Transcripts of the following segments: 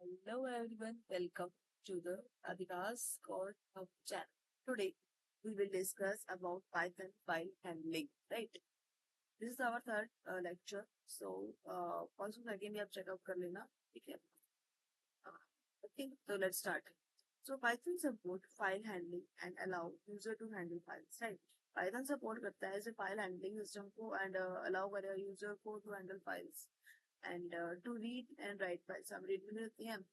Hello everyone, welcome to the Adhika's Code of channel. Today we will discuss about Python file handling, right? This is our third lecture. So first and second आप checkup कर लेना, ठीक है? Okay, so let's start. So Python support file handling and allow user to handle files, right? Python support करता है ऐसे file handling system को and allow करेगा user को to handle files and to read and write files. हम read भी करते हैं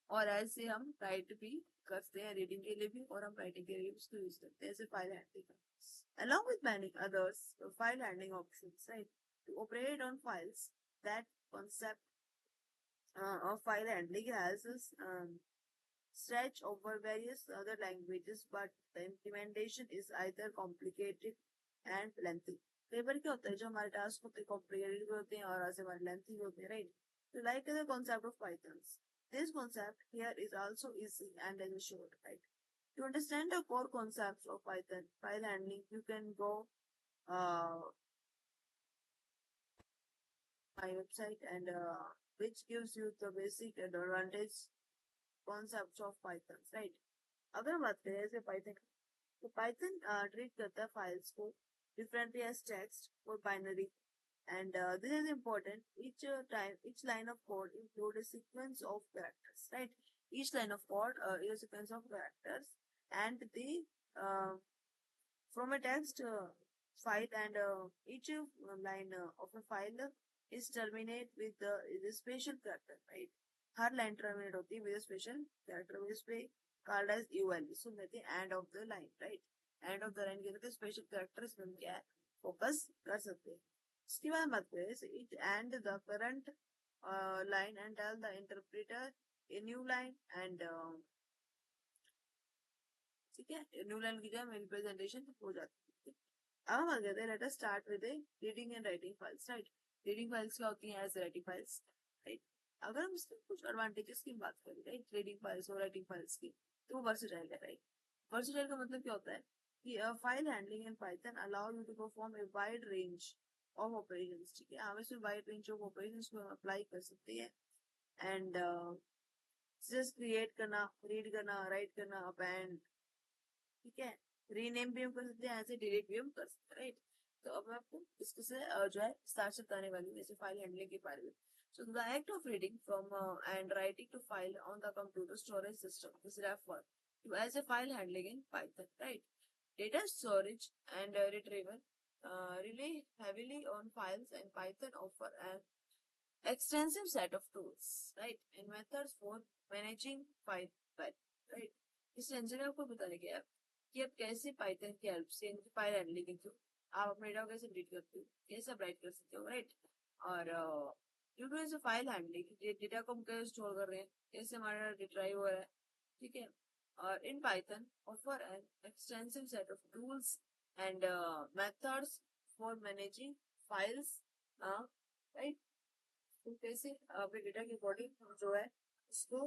और ऐसे हम राइट भी करते हैं रीडिंग के लिए भी और हम राइटिंग के लिए भी उसको यूज करते हैं ऐसे file handling along with many others file handling options, right? To operate on files, that concept of file handling has stretch over various other languages, but the implementation is either complicated and lengthy. कई बार क्या होता है जो हमारे task होते हैं complicated भी होते हैं और ऐसे हमारे लेंथी भी होते हैं, राइट? तो like the concept of pythons, this concept here is also easy and is short, right? To understand the core concepts of Python file handling, you can go my website and which gives you the basic and advantage concepts of Python, right? अगर हम बात करें ऐसे Python, तो Python treat करता है files को differently as text और binary. And this is important. Each line of code include a sequence of characters, right? Each line of code is a sequence of characters, and the from a text file, and each line of a file is terminate with the special character, right? Her line terminate होती है with special character with पे card as UL. सो कहते हैं end of the line, right? End of the line के special character इसमें हम क्या है फोकस कर सकते हैं. इसके बाद बात करें it and the current line and tell the interpreter a new line and ठीक है न्यू लाइन की जगह रिप्रेजेंटेशन हो जाती है. अब हम आगे let us start with reading and writing files, right? Reading files क्या होती हैं एज राइटिंग फाइल्स, राइट? अगर हम इसके कुछ एडवांटेजेस की बात करें, राइट, रीडिंग फाइल्स और राइटिंग फाइल्स की, तो वो वर्सेटाइल है, राइट? वर्सेटाइल का मतलब क्या होता है कि file handling in Python allow you to perform a wide range of operations, ठीक है? हम इसमें वाइड रेंज ऑफ ऑपरेशंस को अप्लाई कर सकते हैं एंड जस्ट क्रिएट करना, रीड करना, राइट करना, अपेंड, ठीक है? रीनेम भी हम कर सकते हैं, ऐसे डिलीट भी हम कर सकते हैं, राइट? तो अब मैं आपको इसके से जो है स्टार्ट से बताने वाली हूँ जैसे फाइल हैंडलिंग के बारे में. So the act of reading from and writing to file on the computer storage system is referred to as a file handling in Python, right? Data storage and retrieval rely heavily on files, and Python offer an extensive set of tools, right, and methods for managing file, right? इस tension में आपको बताने गया कि आप कैसे Python की help से इनकी फाइल हैंडलिंग के थ्रू आप अपने डेटा को कैसे रीड करते हो, कैसे आप राइट कर सकते हो, राइट? और ड्यू टू ऐसे फाइल हैंडलिंग डेटा को हम कैसे स्टोर कर रहे हैं, कैसे हमारा रिट्राइव हो रहा है, ठीक है? और in Python offer an extensive set of tools and methods for managing files, right? तो कैसे अपने डेटा के अकॉर्डिंग जो है इसको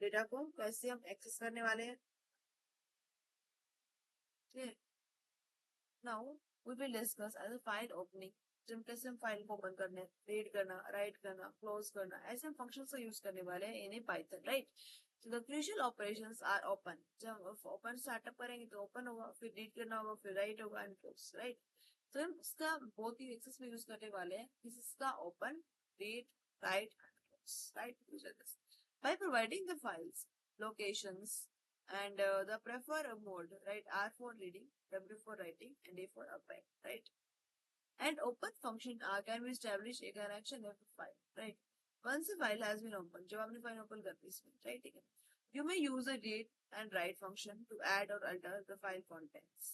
डेटा को कैसे हम एक्सेस करने वाले हैं, ठीक है? Now we will discuss as a file opening. जब कैसे हम फाइल को ओपन करने, रीड करना, राइट करना, क्लोज करना, ऐसे हम फंक्शन का यूज करने वाले हैं इन पाइथन, राइट? तो the crucial operations are open. जब ओपन स्टार्टअप करेंगे तो ओपन होगा, फिर रीड करना होगा, फिर राइट होगा एंड क्लोज, राइट? तो हम इसका बहुत ही एक्सेस में यूज करने वाले हैं. This is the open, read, right and close, right? By providing the files, locations, and the prefer mode, right? R for reading, W for writing, and A for append, right? And open function can be established a connection of the file, right? Once the file has been opened, जब आपने file open कर दी इसमें, right? ठीक है? You may use a read and write function to add or alter the file contents.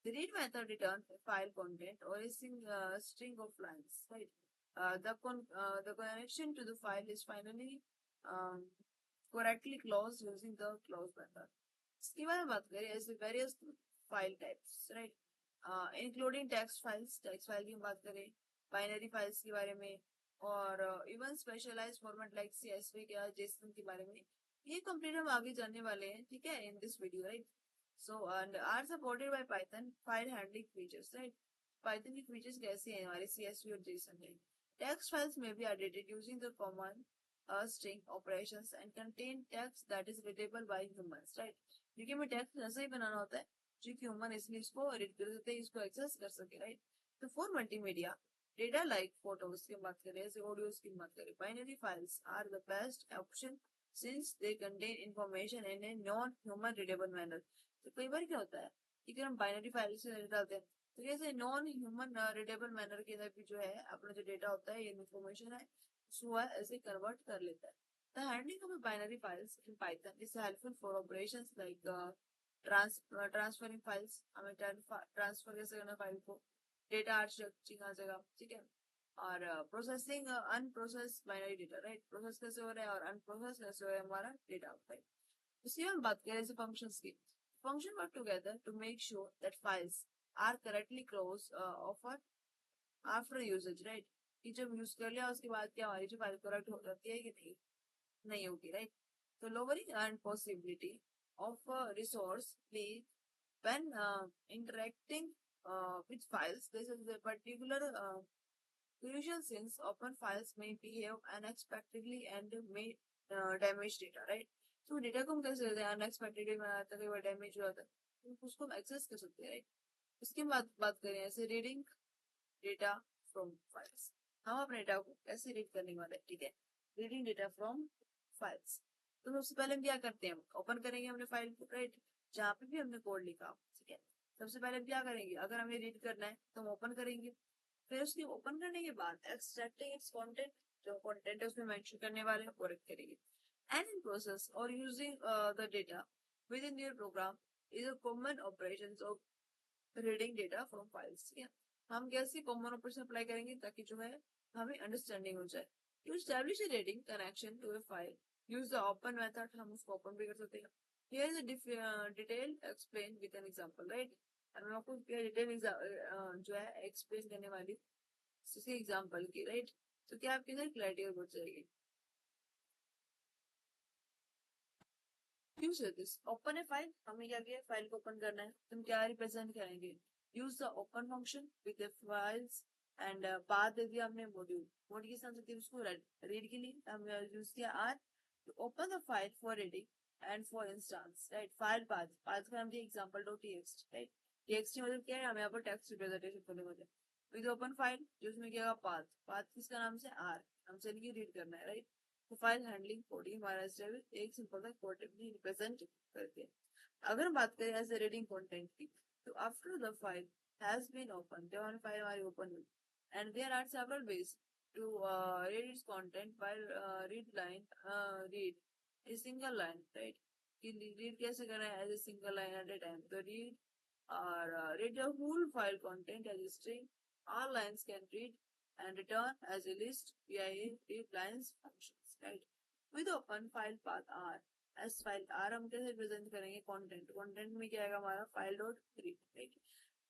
The read method returns a file content or a string of lines, right? The connection to the file is finally um, correctly closed using the close method. इसके बाद बात करें ऐसे various file types, right? Including text file की बात करें, binary files के बारे में, और even specialise format like CSV या JSON के बारे में. ये कंप्लीट हम आगे जानने वाले हैं, ठीक है, in this video, right? So and are supported by Python file handling features, right? Python की फीचर्स कैसे हैं हमारे CSV और JSON में? टेक्स्ट फाइल्स में भी edited using the common string operations and contain text that is readable by humans, right? क्योंकि हमें text ऐसा ही बनाना होता है जो कि ह्यूमन इसलिए इसको रीड कर सकते हैं, इसको एक्सेस कर सके, राइट? तो for multimedia data like photos की बात करें, ऐसे ऑडियोज की बात करें, binary files are the best option since they contain information in a non human readable manner. तो कई बार क्या होता है कि अगर हम बाइनरी फाइल से डालते हैं तो जैसे नॉन ह्यूमन रीडेबल मैनर के अंदर भी जो है अपना जो डेटा होता है, ये इंफॉर्मेशन है, उसको ऐसे कन्वर्ट कर लेता है। The handling of binary files in Python is helpful for operations like transferring files, हमें ट्रांसफर कैसे करना फाइल को, डेटा आर्चिविंग आ जाएगा, ठीक है, और processing unprocessed binary data, right? Process कैसे हो रहा है और अनप्रोसेस कैसे हो रहा है हमारा डेटा, राइट? इसी में हम बात करें ऐसे फंक्शंस की। Function work together to make sure that files are correctly close offer after usages, right? कि जब यूज कर लिया उसके बाद क्या हमारी जो फाइल करेक्ट हो जाती है कि नहीं होगी, राइट? तो lowering and possibility of resource leak when interacting with files. This is a particular crucial since open files may behave unexpectedly and may damage data, right? तो डेटा को हम कैसे देते हैं, अनएक्सपेक्टेडली में आता है, कई बार डैमेज हो जाता है, तो उसको हम एक्सेस कर सकते हैं, राइट? उसके बाद बात करें ऐसे रीडिंग डेटा फ्रॉम फाइल्स, हम अपने डेटा को कैसे रीड करने वाले हैं, ठीक है? Reading data from files. तो सबसे पहले हम क्या करते हैं, ओपन करेंगे हमने फाइल को, राइट? जहाँ पे भी हमने कोड लिखा, ठीक है, सबसे पहले हम क्या करेंगे, अगर हमें रीड करना है तो हम ओपन करेंगे, फिर उसकी ओपन करने के बाद एक्सट्रैक्टिंग इट्स कंटेंट, जो कंटेंट है उसमें मेंशन करने वाले हैं वो रख करेंगे। एंड इन प्रोसेस और using the data within your program is a common operation of reading data from files, ठीक है? हम कैसे कॉमन ऑपरेशन अप्लाई करेंगे ताकि जो है हमें अंडरस्टैंडिंग हो जाए। To establish a reading connection to a file use the open method, हम उसको ओपन भी कर सकते हैं। Here is a detail explain with an example, right? मैं आपको डिटेल जो है एक्सप्लेन करने वाली किसी एग्जांपल की, राइट? तो क्या आपके अंदर क्लैरिटी हो जाएगी। Use this open A file, हमें क्या किया, फाइल को ओपन करना है, तुम क्या रिप्रेजेंट करेंगे, use the open function with files and path दे दिया हमने, मॉड्यूल मोड के साथ उसको रीड के लिए हम यूज किया r to open the file for reading and for instance, right? File path का हम दिया example dot TXT, right? TXT मतलब क्या है, हमें यहाँ पर टेक्स्ट रिप्रेजेंटेशन करने वाले विद ओपन फाइल, जो उसमें क्या पाथ, पाथ किसका नाम से, आर, हमसे रीड करना है, राइट? तो फाइल हैंडलिंग कोडिंग हमारा एक सिंपल सा कोड रिप्रेजेंट करते हैं। अगर हम बात करें एज ए रीडिंग कंटेंट की, तो after the file has been open, जब हमारी फाइल हमारी ओपन हुई, and there are several ways to read its content while read a single line, right? कि रीड कैसे करना है as a single line at a time, तो read और read the whole file content as a string. All lines can read and return as a list via a read lines functions, right? With open file path R, as file R हम कैसे present करेंगे, content, content में क्या आएगा हमारा, file dot read, right?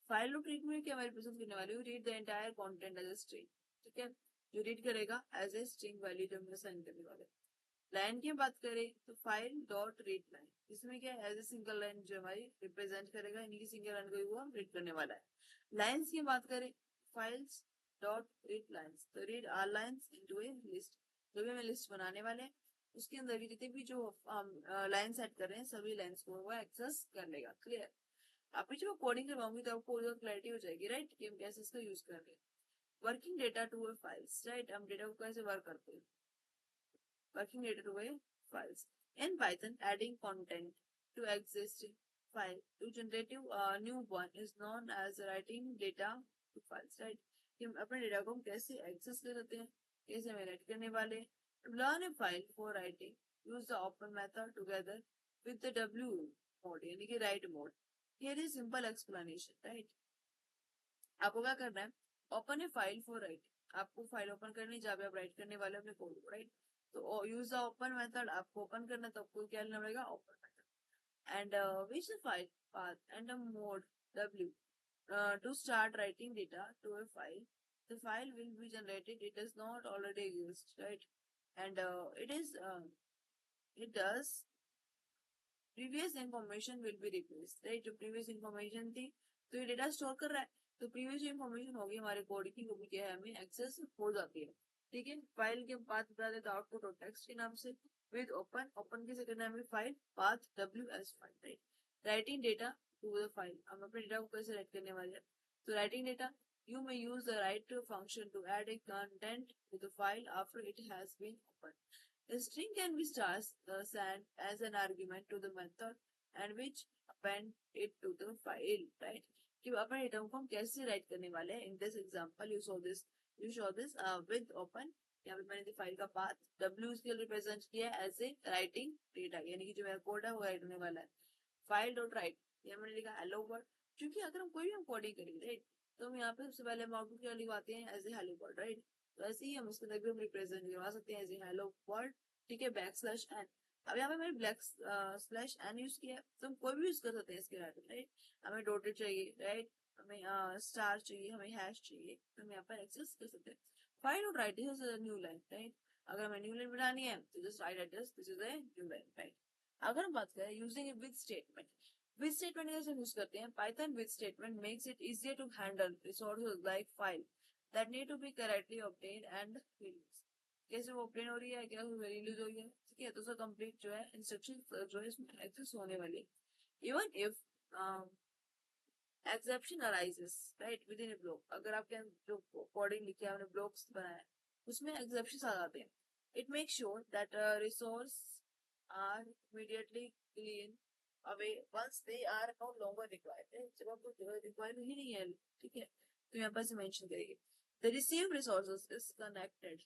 File dot read में क्या हमारे प्रेजेंट करने वाली हूँ, read the entire content as a string, ठीक है? जो रीड करेगा एज ए स्ट्रिंग वैल्यू जो हम असाइन करने वाले। लाइन की बात करें तो फाइल डॉट रीड लाइन, इसमें क्या एज ए सिंगल लाइन जो हमारी रिप्रेजेंट करेगा, इन्हीं की सिंगल लाइन को हम रीड करने वाला है। लाइंस की बात करें, फाइल्स डॉट रीड लाइंस, तो read are lines into a list, जो भी हमें लिस्ट बनाने वाले हैं उसके अंदर भी जितने भी जो हम लाइन सेट कर रहे हैं सभी लाइंस को वो एक्सेस कर लेगा। क्लियर? अभी जब कोडिंग करवाऊंगी तो आपको क्लैरिटी हो जाएगी, राइट, कि हम कैसे इसका यूज कर रहे हैं। Working data to a files, right? हम डेटा को कैसे वर्क करते हैं, working data to a files. In Python, adding content to existing file to generate a new one is known as writing data to files, right? कि हम अपने data को कैसे एक्सेस कर सकते हैं, कैसे हमें राइट करने वाले। To learn a file for writing, use the open method together with the W mode, यानी कि write mode. Here is simple explanation, right? आपको क्या करना है, open A file for right, आपको फाइल ओपन करनी जहाँ पे आप राइट करने वाले अपने कोड को, राइट? तो यूज द ओपन मेथड, आपको ओपन करना तो आपको क्या लेना पड़ेगा, open method, and which the file path and mode W to start writing data to a file. The file will be generated, it does not already exist, right? And it does previous information will be replaced, right? जो previous information थी तो ये data store कर रहा है, तो previous जो information होगी हमारे कोड की वो भी क्या है, हमें एक्सेस हो जाती है। ठीक है। फाइल के पाथ बता देते आउटपुट और टेक्स्ट के नाम से। विद ओपन, ओपन की सेकंड नाम है फाइल, पाथ डब्ल्यू as file, right. Writing data to the file, हम अपने डेटा को कैसे राइट करने वाले हैं। तो writing data, you may use the write function to add a content to the file after it has been opened. The string can be sent as an argument to the method and which append it to the file, right? कि अपने data को हम कैसे right करने वाले हैं। In this example you show this with open, यहाँ पे मैंने फाइल का पाथ w इसके रिप्रेजेंट किया एज ए राइटिंग डेटा, यानी कि जो मेरा कोड है वो राइट होने वाला है। फाइल डॉट राइट, यहाँ मैंने लिखा हेलो वर्ड, क्योंकि अगर हम कोई भी हम कोडिंग करेंगे, राइट, तो हम यहाँ पे सबसे पहले हम आउटपुट क्या लिखवाते हैं as a hello word, right. तो ऐसे ही हम उसके अंदर भी हम रिप्रेजेंट करवा सकते हैं एज ए हेलो वर्ड, ठीक है, बैक स्लैश एन। अब यहाँ पे मैंने ब्लैक स्लैश एन यूज किया है, तो हम कोई भी यूज कर सकते हैं इसके राइट, राइट। हमें डॉटेड चाहिए, राइट, हमें स्टार चाहिए, हमें हैश चाहिए, तो हम यहाँ पर एक्सेस कर सकते हैं। File dot right, this is a new line, right. अगर हमें न्यू लाइन बनानी है तो just right address, this is a new line, right. अगर हम बात करें using A with statement, with statement कैसे यूज करते हैं। Python with statement makes it easier to handle resources like file that need to be correctly obtained and released। कैसे वो obtain हो रही है, क्या रिलीज हो रही है, ठीक है। तो कंप्लीट जो है इंस्ट्रक्शन जो है इसमें एक्सेस होने वाली है। Even if exception arises, right, within a block, अगर आपके जो कोडिंग लिखे है, आपने ब्लॉक्स बनाया उसमें exceptions आ जाते हैं। It makes sure that resource are immediately clean away once they are no longer required, जब आपको रिक्वायर्ड ही नहीं है, ठीक है, तो यहाँ पर मेंशन करेंगे। The received resources is connected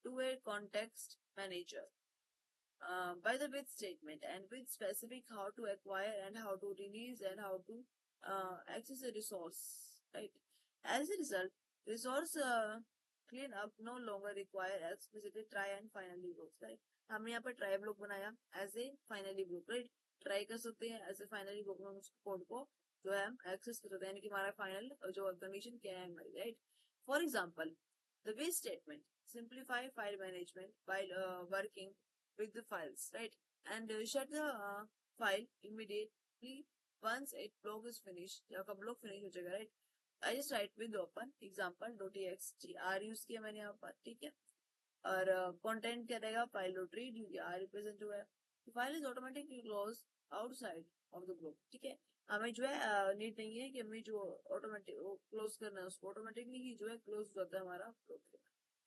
to a context manager by the with statement and with specific how to acquire and how to release and how to access a resource, right? As a result, resource clean up no longer require explicitly try and finally blocks, right? हमने यहाँ पर try block बनाया as a finally block, right? try कर सकते हैं as a finally block में उस code को जो है हम access कर सकते हैं, यानी कि हमारा final जो condition क्या है हमारी, right? For example, the with statement simplify file management while working with the files, right? And shut the file immediately once a block is finished, या का block finish हो जाएगा, right? I just write with open example.txt r use किया मैंने यहाँ पर, ठीक है। और कंटेंट क्या रहेगा, file dot read, r represent हुआ है। File is automatically close outside of the group, ठीक है। हमें जो है नीड नहीं है कि हमें जो ऑटोमेटिक क्लोज करना है उसको, ऑटोमेटिकली ही जो है क्लोज हो जाता है हमारा ग्रुप,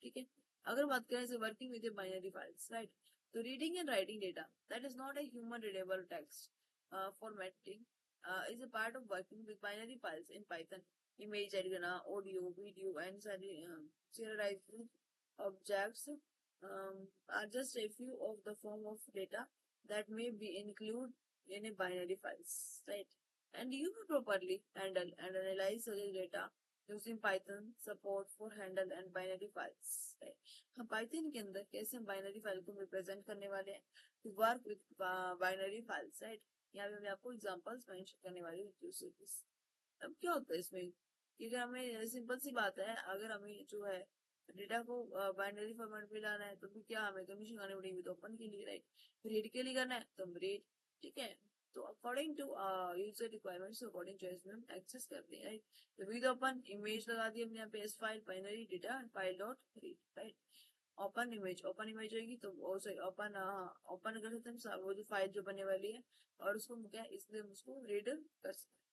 ठीक है। अगर बात करें working with binary files, right, तो reading and writing data that is not a human readable text formatting is a part of working with binary files in Python. Image, audio, video, and serialized objects are just a few of the form of data that may be included in a binary files, right? And you can properly handle and analyze such data using Python support for handle and binary files, right? हम Python के अंदर कैसे हम binary file को represent करने वाले हैं, to work with binary files, right? यहाँ पे मैं आपको examples mention करने वाली हूँ। अब क्या होता है इसमें कि अगर हमें सिंपल सी बात है, अगर हमें जो है डेटा को बाइनरी फॉर्मेट में लाना है तो फिर क्या हमें कमीशन करनी पड़ेगी, तो ओपन के लिए, राइट। रीड के लिए करना है तो हम रीड, ठीक है। तो according to user requirements according choice में हम एक्सेस करते हैं, राइट। तो विद ओपन इमेज लगा दी हमने यहाँ पे S file binary data file dot read, right. Open image, open image होगी तो ओपन ओपन कर सकते हैं वो जो फाइल जो बनने वाली है, और उसको क्या इसलिए हम उसको रीड कर सकते हैं।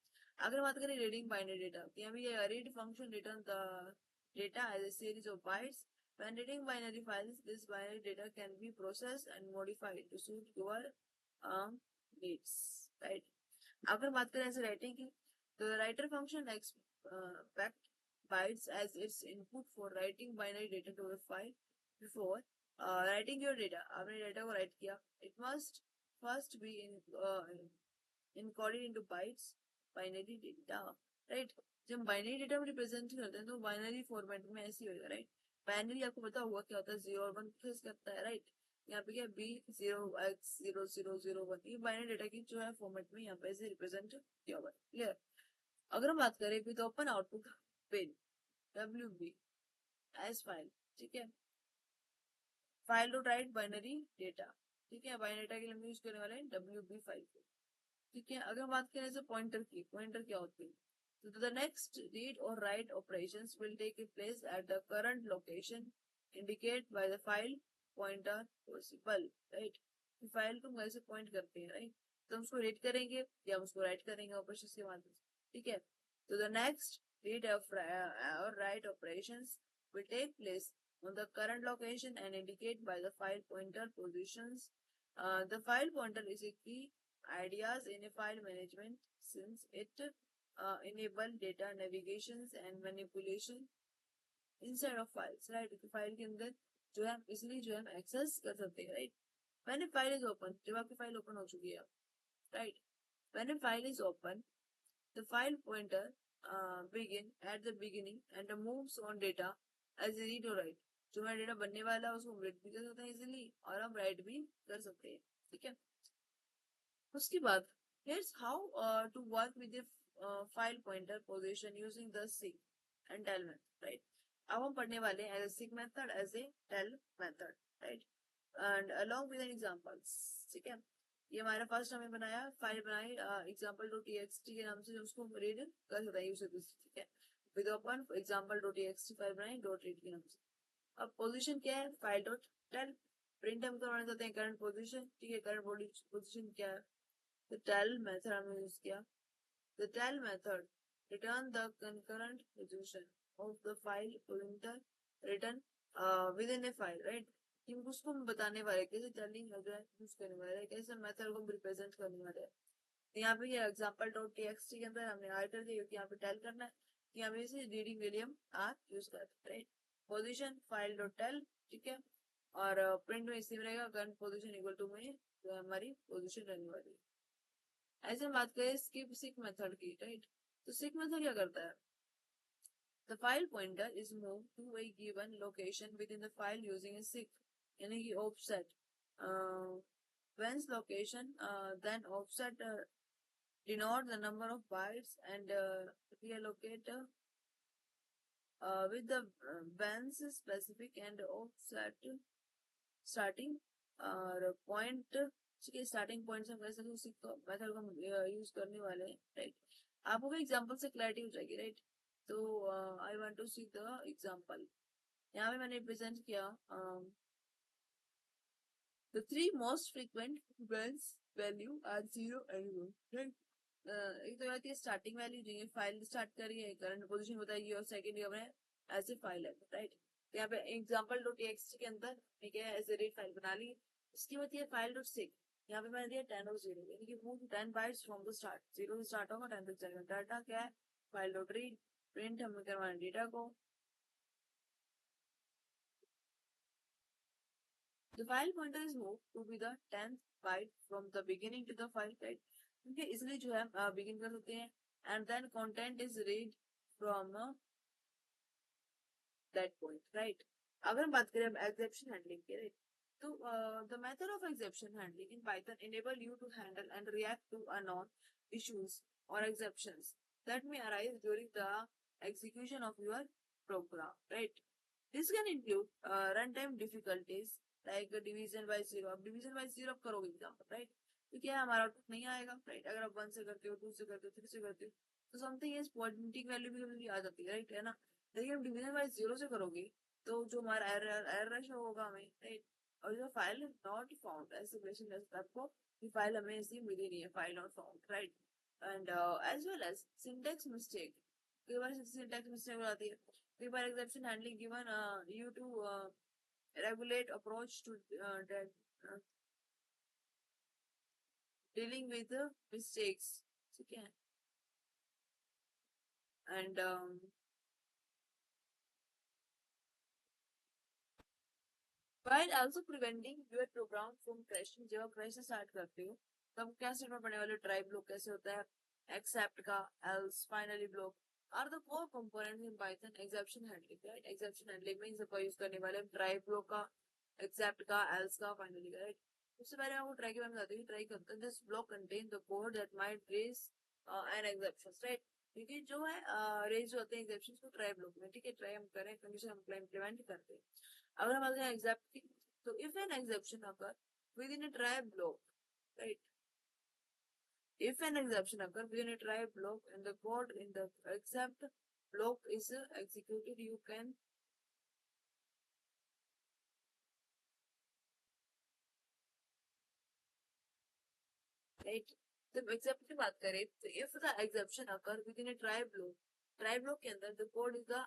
अगर बात करें रीडिंग बाइनरी डेटा, यहाँ भी read function return the data as a series of bytes. When reading binary files, this binary data can be processed and modified to suit your needs, right? अगर बात करें ऐसे राइटिंग की, तो writer function expect bytes as its input for writing binary data to a file. Before writing your data, आपने data को right किया, it must first be encoded into bytes binary data, right. जब binary data में represent करते हैं तो binary format में ऐसे होगा, राइट। बाइनरी आपको पता हुआ क्या होता है, 0 और 1 फेस करता है, राइट। यहाँ पे क्या बी 0x0001, ये बाइनरी डेटा की जो है फॉर्मेट में यहाँ पे ऐसे रिप्रेजेंट किया हुआ है, क्लियर। अगर हम बात करें with open output pin WB S file, ठीक है, file dot right binary data, ठीक है। बाइनरी डेटा के लिए हम यूज करने वाले हैं WB फाइल को, ठीक है। अगर बात करें जैसे पॉइंटर की, पॉइंटर क्या होती है, तो the next read or write operations will take place at the current location indicate by the file pointer possible, right? File को हम कैसे पॉइंट करते हैं, राइट? तो हम उसको रीड करेंगे या हम उसको राइट करेंगे ऑपरेशंस के माध्यम से, ठीक है? तो the next read or write operations will take place on the current location and indicate by the file pointer positions. The file pointer is a key ideas in a file management since it enable data navigations and manipulation inside of files, right? तो file के अंदर जो है इसलिए जो है access कर सकते हैं, right? When a file is open, जब आपकी फाइल ओपन हो चुकी है, right? When a file is open, the file pointer begin at the beginning and moves on data as a read or write. जो हमारा डेटा बनने वाला है उसको हम रीड भी कर सकते हैं इजिली और हम राइट भी कर सकते हैं, ठीक है? उसके बाद here's how to work with the file pointer position using the seek and tell method, right? अब हम पढ़ने वाले हैं as a seek method, as a tell method, right? And along with an examples, ठीक है? ये हमारा फर्स्ट हमें बनाया फाइल बनाई example.txt के नाम से, उसको रीड कर सकता है यूजर, ठीक है? विद ओपन example.txt फाइल बनाई डॉट रीड के नाम से। अब पोजीशन क्या है? File dot tell. प्रिंट हम करवाना चाहते हैं करंट पोजीशन, ठीक है? करंट पोजीशन क्या है? The tell method हमने यूज किया। The tell method return the concurrent position of the file pointer written within a file, right? कि उसको हम बताने वाले हैं कैसे टेलिंग यूज करने वाले हैं, कैसे मेथड को रिप्रेजेंट करने वाले हैं। तो यहाँ पे ये एग्जांपल डॉट टीएक्सटी के अंदर हमने आर कर दिया क्योंकि यहाँ पे टेल करना है कि यहाँ पे से रीडिंग विलियम आर यूज करते हैं, right? Position file dot tell, ठीक है? और प्रिंट में इसी में रहेगा करंट पोजीशन इक्वल टू में तो हमारी पोजीशन रहने वाली है। ऐसे बात करें स्किप सिक मेथड की, राइट? तो सिक मेथड क्या करता है? The file pointer is moved to a given location within the file using a seek, यानी कि offset. Whence location, then offset denote the number of bytes and reallocate with the whence specific and offset starting point. ठीक starting point से हम कैसे उसी method को use करने वाले हैं, राइट? आपको एग्जांपल से क्लैरिटी हो जाएगी, राइट? तो I want to see the example. यहाँ पे मैंने प्रेजेंट किया the three most frequent occurrence value are 0 and 1, right? एक तो बात ये स्टार्टिंग वैल्यू जो है फाइल स्टार्ट करी है, करंट पोजीशन बताएगी और सेकंड ये है एज ए फाइल है, राइट? तो यहाँ पे एग्जांपल डॉट टीएक्सटी के अंदर ठीक है एज ए रीड फाइल बना ली। उसकी बाद ये फाइल डॉट सीक, यहाँ पे मैंने दिया 10 और 0, यानी कि move 10 bytes from the start, 0 से स्टार्ट होगा 10 तक जाएगा। डाटा क्या है? फाइल डॉट रीड, प्रिंट हमें करवाना डेटा को। The file pointer is moved to be the 10th byte from the beginning to the file, right? क्योंकि इसलिए जो है begin कर सकते हैं and then content is read from that point, right? अगर हम बात करें exception handling की, right? तो the method of exception handling in Python enable you to handle and react to unknown issues or exceptions that may arise during the execution of your program, right? This can include runtime difficulties like division by zero. अब division by zero करोगे example, right? तो क्या हमारा output नहीं आएगा, right? अगर आप 1 से करते हो, 2 से करते हो, 3 से करते हो तो समथिंग इज पॉइंटिंग वैल्यू भी कभी आ जाती है, राइट? है ना? लेकिन हम डिवीजन बाय जीरो से करोगे तो जो हमारा एरर शो होगा हमें, राइट? और जो फाइल नॉट फाउंड ऐसे क्वेश्चन आपको कि फाइल हमें ऐसी मिली नहीं है, file not found, right? And as well as syntax mistake, कई बार सिंटेक्स मिस्टेक हो जाती है, कई बार exception handling given you to regulate approach to that dealing with mistakes, ठीक है? And while also preventing your program from crashing, जब आप क्रैश स्टार्ट करते हो तब क्या स्टेटमेंट पढ़ने वाले? ट्राई ब्लॉक कैसे होता है, एक्सेप्ट का, else, finally block are the core components in Python exception handling, right? Exception handling में इन सबका यूज करने वाले हम ट्राई ब्लॉक का, एक्सेप्ट का, एल्स का, फाइनली का, राइट? उससे पहले आपको ट्राई के बारे में बताती हूँ। ट्राई करते हैं this block contain the code that might raise an exception, right? क्योंकि जो है रेज होते हैं एक्सेप्शन को ट्राई ब्लॉक में, ठीक है? ट्राई हम करें कंडीशन हम इम्प्लीमेंट करते हैं। अगर हम आते हैं एक्सेप्ट की, तो if an exception occur within a try block, right? If an exception occur within a try block and the code in the except block is executed, you can right. तो accept की बात करें तो if the exception occur with in A try block के अंदर the code is the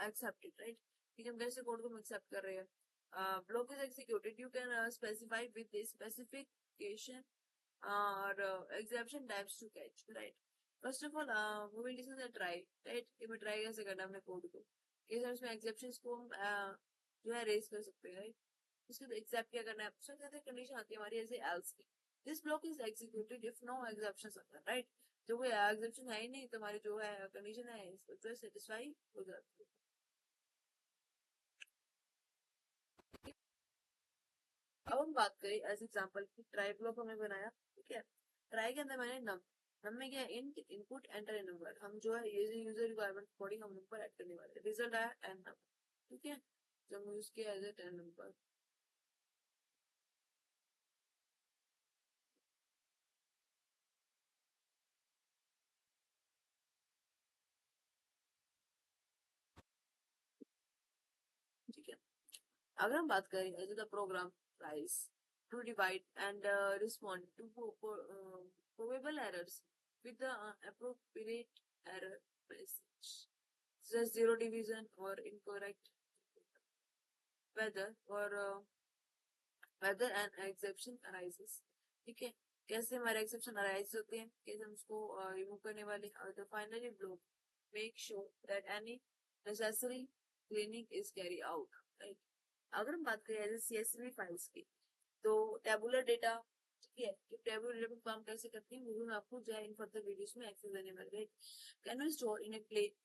accepted, right. कि हम कैसे कोड को एक्सेप्ट कर रहे हैं, block is executed, you can specify with the specification or exception types to catch, right? First of all, we will discuss the try, right? कि मैं try कैसे करना है अपने कोड को, कैसे उसमें exceptions को हम जो है रेज कर सकते हैं, right? उसके बाद एक्सेप्ट क्या करना है, उसमें कहते हैं कंडीशन आती है हमारी ऐसे एल्स की, this block is executed if no exceptions are, right. जो कोई एक्सेप्शन है ही नहीं तो हमारी जो है कंडीशन है इसको सेटिस्फाई हो जाती है। अब हम बात करें एज एग्जांपल की ट्राई ब्लॉक हमने बनाया, ठीक है। ट्राई के अंदर मैंने नम में क्या int input enter a number, हम जो है यूजर रिक्वायरमेंट अकॉर्डिंग हम नंबर ऐड करने वाले, रिजल्ट आया 10 नंबर, ठीक है। जो हम यूज किया एज ए 10 नंबर, ठीक है। अगर हम बात करें as the program tries to divide and respond to probable errors with the appropriate error message, such as zero division or incorrect whether or whether an exception arises, ठीक है। कैसे हमारे एक्सेप्शन अराइज होते हैं, कैसे हम उसको रिमूव करने वाले, और the finally block make sure that any necessary cleaning is carry out, right. अगर हम बात करें एज सीएसवी फाइल्स की, तो टेबुलर डेटा, ठीक है, कि टेबुलर डेटा को काम कैसे करते हैं वो भी मैं आपको जो है इन फर्दर वीडियोस में एक्सेस देने वाले, right. Can we store in a plain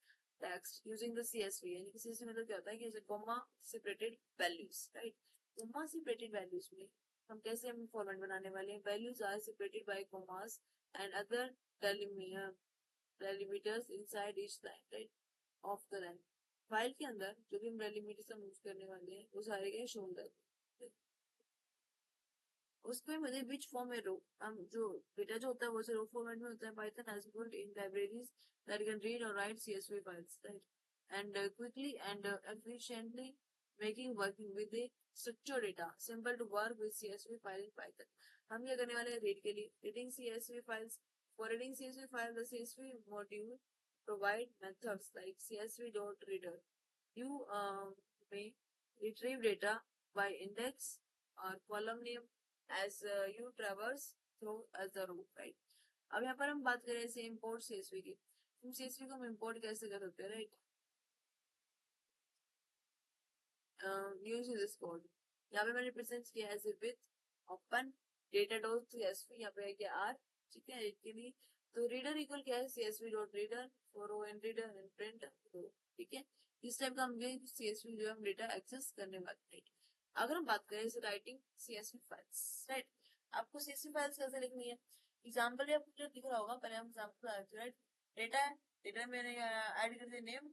text using the CSV, यानी कि सीएसवी मतलब क्या होता है कि जैसे comma separated values, right. Comma separated values में हम कैसे हम फॉर्मेट बनाने वाले हैं, values are separated by commas and other delimiters inside each line, right, of the line. File के अंदर जो भी हम डेलिमिटर्स हम यूज करने वाले हैं वो सारे के शो होंगे। उसमें मतलब विच फॉर्म में रो, हम जो डेटा जो होता है वो रो फॉर्मेट में होता है। Python has built in libraries that can read or write CSV files, right, and quickly and efficiently making working with the structured data simple to work with CSV file in Python। हम क्या करने वाले हैं, read के लिए reading CSV files, for reading CSV file the CSV module provide methods like csv.reader, you may retrieve data by index or column name as you traverse through as the root, right। अब यहाँ पर हम बात करें ऐसे import CSV की, हम CSV को हम import कैसे कर सकते हैं, राइट। यूज दिस कोड, यहाँ पे मैंने प्रेजेंट किया है with open data dot CSV, यहाँ पे है क्या आर, ठीक है, के लिए तो रीडर इक्वल क्या है CSV डॉट रीडर फॉर ओ एंड रीडर एंड प्रिंट, ठीक है। इस टाइप का हम ये CSV जो हम डेटा एक्सेस करने वाले, राइट। अगर हम बात करें इसे राइटिंग CSV फाइल्स, राइट, आपको CSV फाइल्स कैसे लिखनी है, एग्जांपल आपको जो दिख रहा होगा, पहले हम एग्जांपल आते हैं, राइट। डेटा है, डेटा मैंने ऐड कर दिया नेम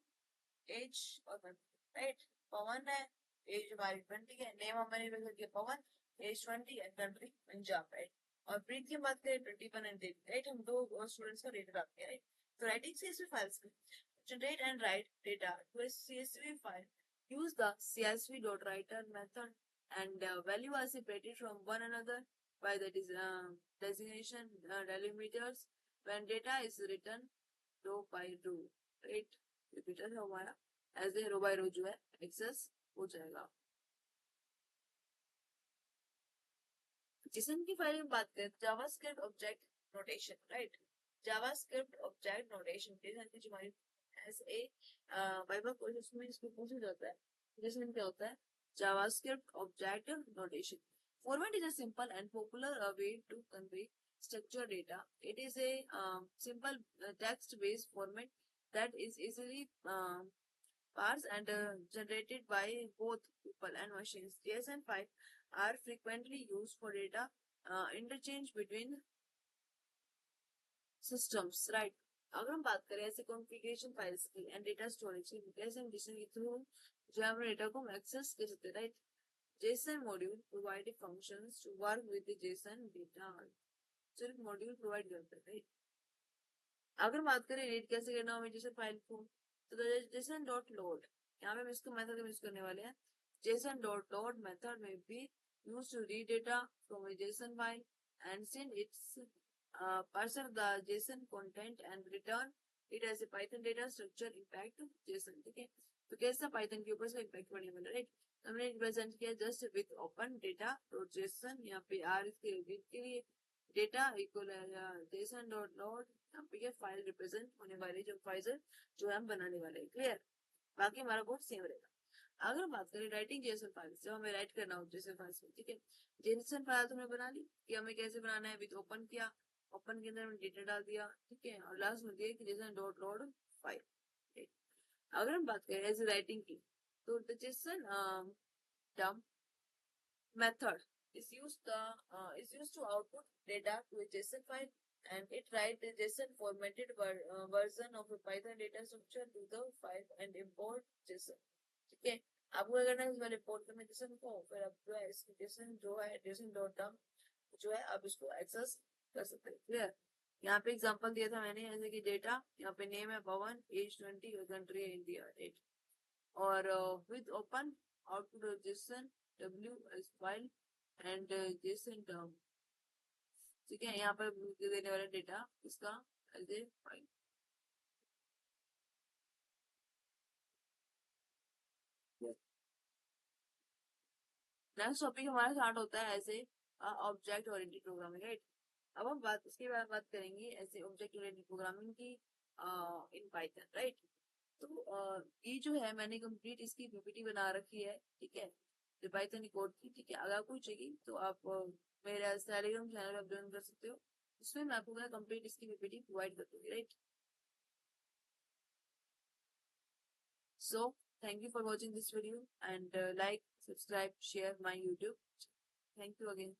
एज और कंट्री, राइट। पवन है, एज हमारी 20 है, नेम हमारे रख दिया Pavan, age 20 and country Punjab, right. और प्रीत की बात करें 21 एंड 10, राइट, हम दो स्टूडेंट्स का डेटा डालते हैं, राइट। तो writing CSV files generate and write data to a CSV file, use the csv.writer method and value are separated from one another by the designation delimiters when data is written row by row, right। Repeater है हमारा, as a row bye रो जो है access हो जाएगा। जिसन की file में बात करें JavaScript object notation, right. JavaScript object notation जो हमारी एज ए वाइवा कोर्स में इसको पूछा जाता है, जिसमें क्या होता है JavaScript object notation. Format is a simple and popular way to convey structured data. It is a simple text-based format that is easily parsed and generated by both people and machines. JSON5 are frequently used for data interchange between systems, right? अगर हम बात करें ऐसे configuration files की and data storage की, कैसे हम JSON के थ्रू जो है अपने डेटा को हम एक्सेस कर सकते हैं, right. JSON module provide functions to work with the JSON data, सिर्फ मॉड्यूल प्रोवाइड करते हैं, राइट। अगर बात करें रीड कैसे करना हमें JSON फाइल को, तो JSON डॉट लोड, यहाँ पे हम इसको मेथड यूज करने वाले हैं। JSON डॉट लोड मेथड में भी use to read data from a JSON file and send its parse the JSON content and return it as a Python data structure impact JSON. ठीक है, तो कैसा Python के ऊपर से इम्पैक्ट पड़ने वाला, राइट। हमने रिप्रेजेंट किया just with open data dot JSON, यहाँ पे आर के लिए data equal Jason dot load, यहाँ पे फाइल रिप्रेजेंट होने वाली जो फाइल जो हम बनाने वाले हैं, क्लियर। बाकी हमारा कोड सेम रहेगा। अगर हम बात करें राइटिंग जेसन फाइल, जब हमें राइट करना हो जेसन फाइल्स में, ठीक है, जेसन फाइल तुमने बना ली कि हमें कैसे बनाना है, विद ओपन किया, ओपन के अंदर हमने डेटा डाल दिया, ठीक है, और लास्ट में दिया कि जेसन डॉट लोड फाइल। अगर हम बात करें एज राइटिंग की, तो the Jason dump method is used to output data to a JSON file, and it write the JSON formatted version of a Python data structure to the file and import JSON। ठीक है, आपको क्या करना है, इस वाले import करना JSON को, फिर आप जो है इसकी JSOन जो है JSOन डॉट डम्प जो है आप इसको एक्सेस कर सकते हैं, क्लियर। यहाँ पे एग्जांपल दिया था मैंने, जैसे कि डेटा यहाँ पे नेम है पवन, एज 20 और कंट्री है इंडिया, राइट। और विद ओपन आउटपुट जेसन डब्ल्यू as file and JSON term, ठीक है, यहाँ पर देने वाला डेटा इसका as a file. Next topic हमारा स्टार्ट होता है ऐसे ऑब्जेक्ट ओरिएंटेड प्रोग्रामिंग, राइट। अब हम बात इसके बारे में बात करेंगे ऐसे ऑब्जेक्ट ओरिएंटेड प्रोग्रामिंग की इन पाइथन, राइट। तो ये जो है मैंने कंप्लीट इसकी पीपीटी बना रखी है, ठीक है, पाइथन कोड की, ठीक है। अगर आपको चाहिए तो आप मेरा टेलीग्राम चैनल आप ज्वाइन कर सकते हो, उसमें मैं आपको कंप्लीट इसकी पीपीटी प्रोवाइड कर दूंगी, right. So thank you for watching this video, and like, subscribe, share my YouTube. Thank you again.